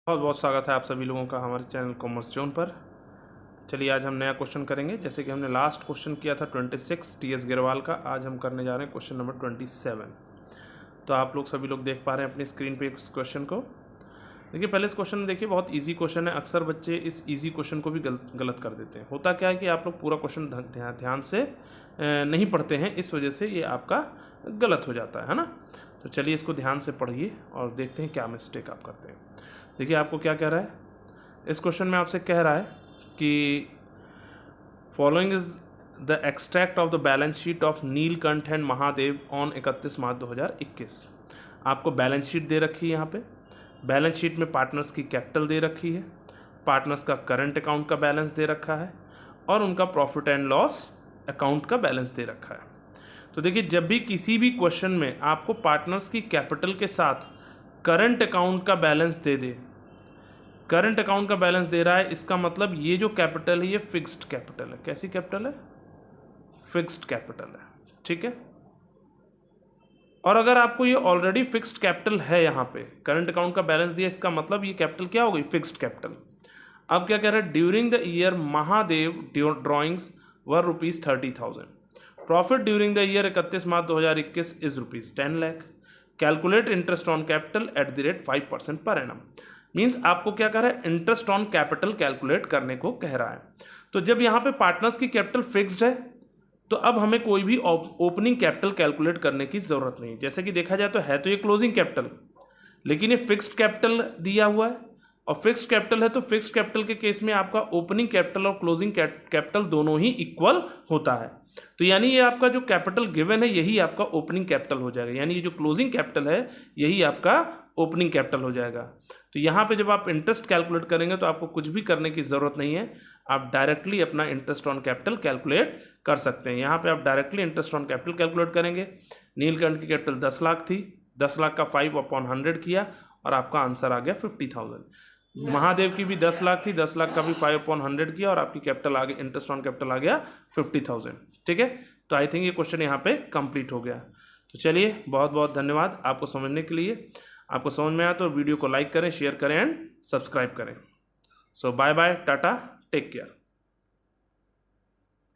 बहुत बहुत स्वागत है आप सभी लोगों का हमारे चैनल कॉमर्स जोन पर। चलिए आज हम नया क्वेश्चन करेंगे। जैसे कि हमने लास्ट क्वेश्चन किया था 26 टीएस गिरवाल का, आज हम करने जा रहे हैं क्वेश्चन नंबर 27। तो आप लोग सभी लोग देख पा रहे हैं अपनी स्क्रीन पे इस क्वेश्चन को। देखिए पहले इस क्वेश्चन में देखिए, बहुत ईजी क्वेश्चन है। अक्सर बच्चे इस ईजी क्वेश्चन को भी गलत कर देते हैं। होता क्या है कि आप लोग पूरा क्वेश्चन ध्यान से नहीं पढ़ते हैं, इस वजह से ये आपका गलत हो जाता है ना। तो चलिए इसको ध्यान से पढ़िए और देखते हैं क्या मिस्टेक आप करते हैं। देखिए आपको क्या कह रहा है इस क्वेश्चन में, आपसे कह रहा है कि following is the extract of the balance sheet of Neelkanth and Mahadev on 31 मार्च 2021। आपको बैलेंस शीट दे रखी है। यहाँ पे बैलेंस शीट में पार्टनर्स की कैपिटल दे रखी है, पार्टनर्स का करंट अकाउंट का बैलेंस दे रखा है और उनका प्रॉफिट एंड लॉस अकाउंट का बैलेंस दे रखा है। तो देखिए जब भी किसी भी क्वेश्चन में आपको पार्टनर्स की कैपिटल के साथ करंट अकाउंट का बैलेंस दे दे, करंट अकाउंट का बैलेंस दे रहा है, इसका मतलब ये जो कैपिटल है ये फिक्स्ड कैपिटल है। कैसी कैपिटल है? फिक्स्ड कैपिटल है, ठीक है। और अगर आपको ये ऑलरेडी फिक्स्ड कैपिटल है, यहाँ पे करंट अकाउंट का बैलेंस दिया, इसका मतलब ये कैपिटल क्या हो गई? Fixed capital. अब क्या कह रहा है? During the year Mahadev drawings were ₹30,000। Profit during the year 31 March 2021 is ₹10 lakh. Calculate interest on capital at the rate 5% per annum. Means आपको क्या कह रहा है? इंटरेस्ट ऑन कैपिटल कैलकुलेट करने को कह रहा है। तो जब यहाँ पे पार्टनर्स की कैपिटल फिक्स्ड है तो अब हमें कोई भी ओपनिंग कैपिटल कैलकुलेट करने की जरूरत नहीं। जैसे कि देखा जाए तो है तो ये क्लोजिंग कैपिटल, लेकिन ये फिक्स्ड कैपिटल दिया हुआ है और फिक्स्ड कैपिटल है, तो फिक्स्ड कैपिटल के केस में आपका ओपनिंग कैपिटल और क्लोजिंग कैपिटल दोनों ही इक्वल होता है। तो यानी ये आपका जो कैपिटल गिवन है यही आपका ओपनिंग कैपिटल हो जाएगा, यानी ये जो क्लोजिंग कैपिटल है यही आपका ओपनिंग कैपिटल हो जाएगा। तो यहाँ पे जब आप इंटरेस्ट कैलकुलेट करेंगे तो आपको कुछ भी करने की ज़रूरत नहीं है, आप डायरेक्टली अपना इंटरेस्ट ऑन कैपिटल कैलकुलेट कर सकते हैं। यहाँ पे आप directly interest on capital calculate करेंगे। नीलकंठ की कैपिटल 10 लाख थी, 10 लाख का 5/100 किया और आपका आंसर आ गया 50,000। महादेव की भी 10 लाख थी, 10 लाख का भी 5/100 किया और आपकी कैपिटल आ गई, इंटरेस्ट ऑन कैपिटल आ गया 50,000। ठीक है, तो आई थिंक ये क्वेश्चन यहाँ पे कंप्लीट हो गया। तो चलिए बहुत बहुत धन्यवाद आपको समझने के लिए। आपको समझ में आया तो वीडियो को लाइक करें, शेयर करें एंड सब्सक्राइब करें। So bye bye, tata, take care.